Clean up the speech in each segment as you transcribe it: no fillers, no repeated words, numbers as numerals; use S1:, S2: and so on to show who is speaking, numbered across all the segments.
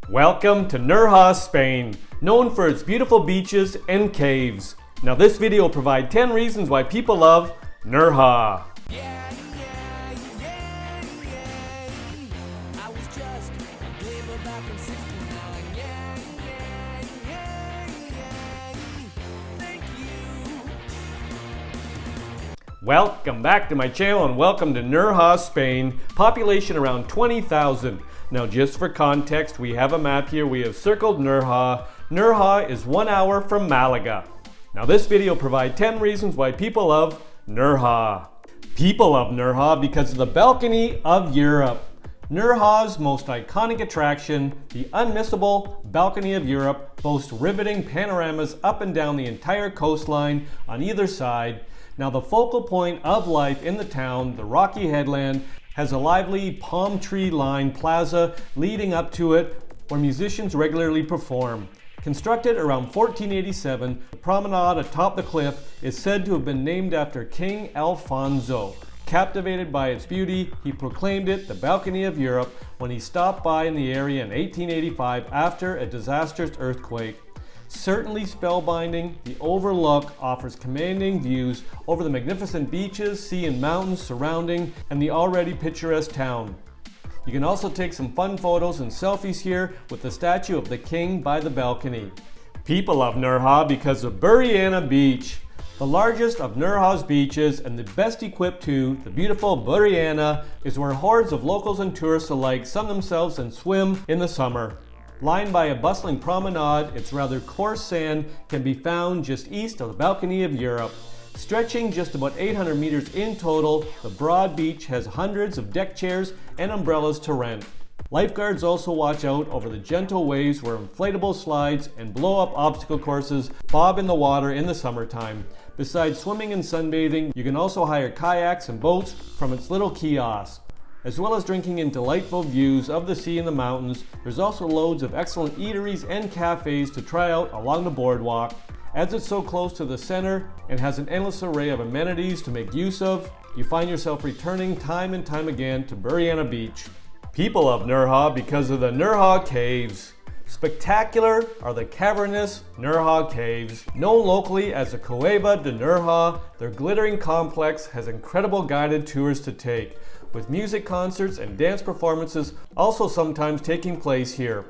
S1: Welcome to Nerja, Spain, known for its beautiful beaches and caves. Now this video will provide 10 reasons why people love Nerja. Welcome back to my channel and welcome to Nerja, Spain. Population around 20,000. Now just for context, we have a map here. We have circled Nerja. Nerja is 1 hour from Malaga. Now this video provides 10 reasons why people love Nerja. People love Nerja because of the Balcony of Europe. Nerja's most iconic attraction, the unmissable Balcony of Europe, boasts riveting panoramas up and down the entire coastline on either side. Now the focal point of life in the town, the rocky headland, has a lively palm tree lined plaza leading up to it where musicians regularly perform. Constructed around 1487, the promenade atop the cliff is said to have been named after King Alfonso. Captivated by its beauty, he proclaimed it the Balcony of Europe when he stopped by in the area in 1885 after a disastrous earthquake. Certainly spellbinding, the overlook offers commanding views over the magnificent beaches, sea and mountains surrounding and the already picturesque town. You can also take some fun photos and selfies here with the statue of the king by the balcony. People love Nerja because of Burriana Beach. The largest of Nerja's beaches and the best equipped too, the beautiful Burriana, is where hordes of locals and tourists alike sun themselves and swim in the summer. Lined by a bustling promenade, its rather coarse sand can be found just east of the Balcony of Europe. Stretching just about 800 meters in total, the broad beach has hundreds of deck chairs and umbrellas to rent. Lifeguards also watch out over the gentle waves where inflatable slides and blow-up obstacle courses bob in the water in the summertime. Besides swimming and sunbathing, you can also hire kayaks and boats from its little kiosk. As well as drinking in delightful views of the sea and the mountains, there's also loads of excellent eateries and cafes to try out along the boardwalk. As it's so close to the center and has an endless array of amenities to make use of, you find yourself returning time and time again to Burriana Beach. People love Nerja because of the Nerja Caves. Spectacular are the cavernous Nerja Caves. Known locally as the Cueva de Nerja, their glittering complex has incredible guided tours to take, with music concerts and dance performances also sometimes taking place here.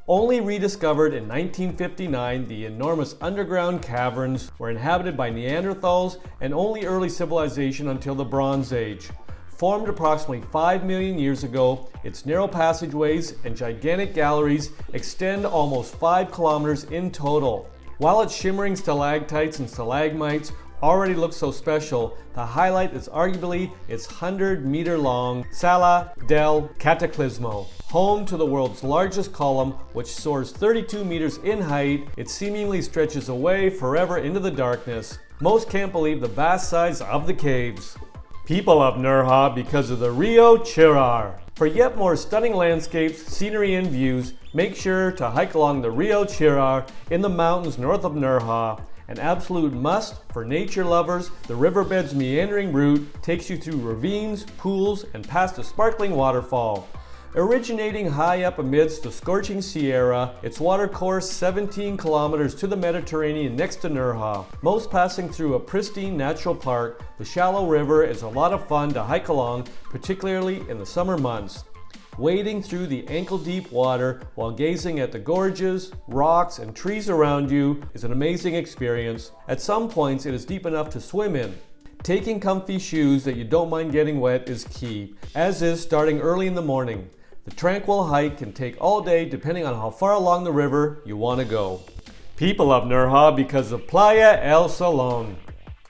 S1: Only rediscovered in 1959, the enormous underground caverns were inhabited by Neanderthals and only early civilization until the Bronze Age. Formed approximately 5 million years ago, its narrow passageways and gigantic galleries extend almost 5 kilometers in total. While its shimmering stalactites and stalagmites already look so special, the highlight is arguably its 100-meter-long Sala del Cataclismo. Home to the world's largest column, which soars 32 meters in height, it seemingly stretches away forever into the darkness. Most can't believe the vast size of the caves. People love Nerja because of the Rio Chillar. For yet more stunning landscapes, scenery and views, make sure to hike along the Rio Chillar in the mountains north of Nerja. An absolute must for nature lovers, the riverbed's meandering route takes you through ravines, pools, and past a sparkling waterfall. Originating high up amidst the scorching Sierra, its watercourse 17 kilometers to the Mediterranean next to Nerja. Most passing through a pristine natural park, the shallow river is a lot of fun to hike along, particularly in the summer months. Wading through the ankle-deep water while gazing at the gorges, rocks, and trees around you is an amazing experience. At some points, it is deep enough to swim in. Taking comfy shoes that you don't mind getting wet is key, as is starting early in the morning. The tranquil hike can take all day depending on how far along the river you want to go. People love Nerja because of Playa El Salon.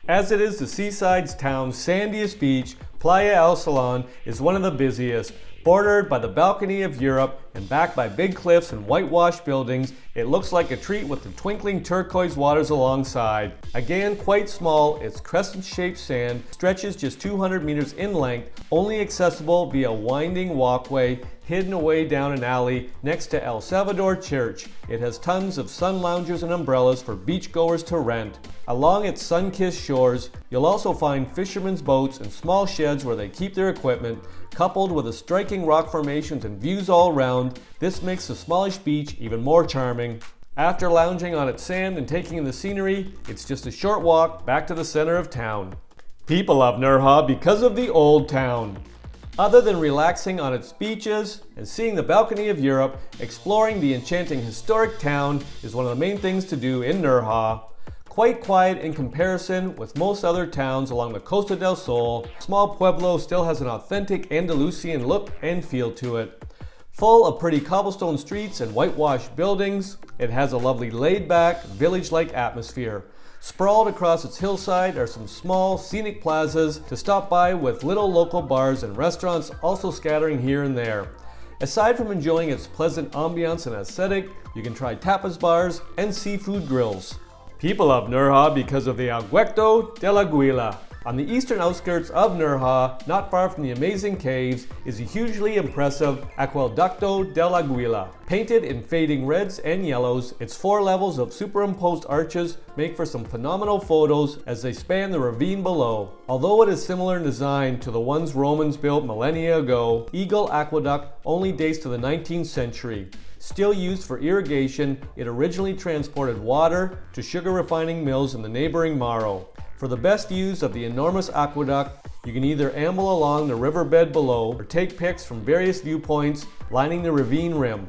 S1: As it is the seaside's town's sandiest beach, Playa El Salon is one of the busiest. Bordered by the Balcony of Europe and backed by big cliffs and whitewashed buildings, it looks like a treat with the twinkling turquoise waters alongside. Again, quite small, its crescent-shaped sand stretches just 200 meters in length, only accessible via a winding walkway hidden away down an alley next to El Salvador Church. It has tons of sun loungers and umbrellas for beachgoers to rent. Along its sun-kissed shores, you'll also find fishermen's boats and small sheds where they keep their equipment, coupled with the striking rock formations and views all around. around, this makes the smallish beach even more charming. After lounging on its sand and taking in the scenery, it's just a short walk back to the center of town. People love Nerja because of the Old Town. Other than relaxing on its beaches and seeing the Balcony of Europe, exploring the enchanting historic town is one of the main things to do in Nerja. Quite quiet in comparison with most other towns along the Costa del Sol, small pueblo still has an authentic Andalusian look and feel to it. Full of pretty cobblestone streets and whitewashed buildings, it has a lovely laid-back, village-like atmosphere. Sprawled across its hillside are some small, scenic plazas to stop by with little local bars and restaurants also scattering here and there. Aside from enjoying its pleasant ambiance and aesthetic, you can try tapas bars and seafood grills. People love Nerja because of the Acueducto Del Aguila. On the eastern outskirts of Nerja, not far from the amazing caves, is a hugely impressive Acueducto Del Aguila. Painted in fading reds and yellows, its 4 levels of superimposed arches make for some phenomenal photos as they span the ravine below. Although it is similar in design to the ones Romans built millennia ago, Eagle Aqueduct only dates to the 19th century. Still used for irrigation, it originally transported water to sugar refining mills in the neighboring Maro. For the best views of the enormous aqueduct, you can either amble along the riverbed below or take pics from various viewpoints lining the ravine rim.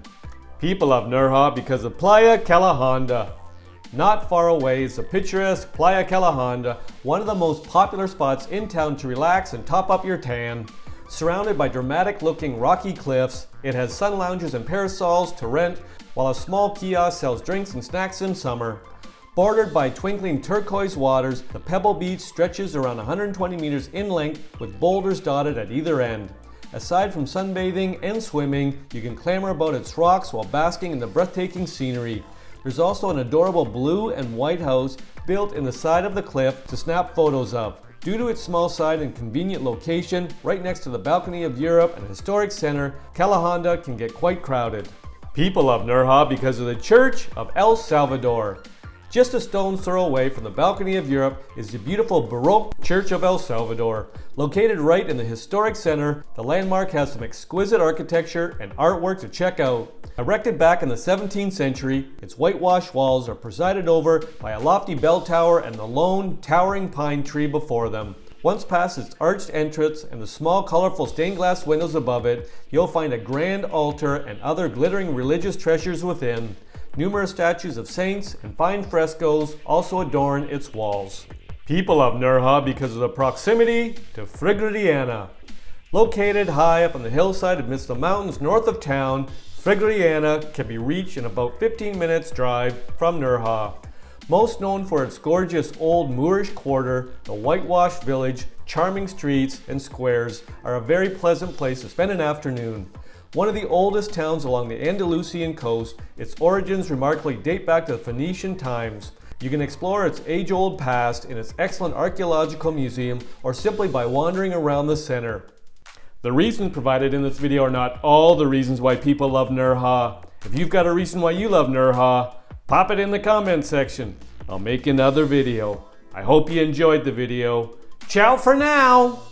S1: People love Nerja because of Playa Calahonda. Not far away is the picturesque Playa Calahonda, one of the most popular spots in town to relax and top up your tan. Surrounded by dramatic-looking rocky cliffs, it has sun lounges and parasols to rent, while a small kiosk sells drinks and snacks in summer. Bordered by twinkling turquoise waters, the Pebble Beach stretches around 120 meters in length with boulders dotted at either end. Aside from sunbathing and swimming, you can clamber about its rocks while basking in the breathtaking scenery. There's also an adorable blue and white house built in the side of the cliff to snap photos of. Due to its small size and convenient location, right next to the Balcony of Europe and historic center, Calahonda can get quite crowded. People love Nerja because of the Church of El Salvador. Just a stone's throw away from the Balcony of Europe is the beautiful Baroque Church of El Salvador. Located right in the historic center, the landmark has some exquisite architecture and artwork to check out. Erected back in the 17th century, its whitewashed walls are presided over by a lofty bell tower and the lone, towering pine tree before them. Once past its arched entrance and the small, colorful stained glass windows above it, you'll find a grand altar and other glittering religious treasures within. Numerous statues of saints and fine frescoes also adorn its walls. People love Nerja because of the proximity to Frigiliana. Located high up on the hillside amidst the mountains north of town, Frigiliana can be reached in about 15 minutes drive from Nerja. Most known for its gorgeous old Moorish quarter, the whitewashed village, charming streets, and squares are a very pleasant place to spend an afternoon. One of the oldest towns along the Andalusian coast, its origins remarkably date back to the Phoenician times. You can explore its age-old past in its excellent archaeological museum or simply by wandering around the center. The reasons provided in this video are not all the reasons why people love Nerja. If you've got a reason why you love Nerja, pop it in the comment section. I'll make another video. I hope you enjoyed the video. Ciao for now!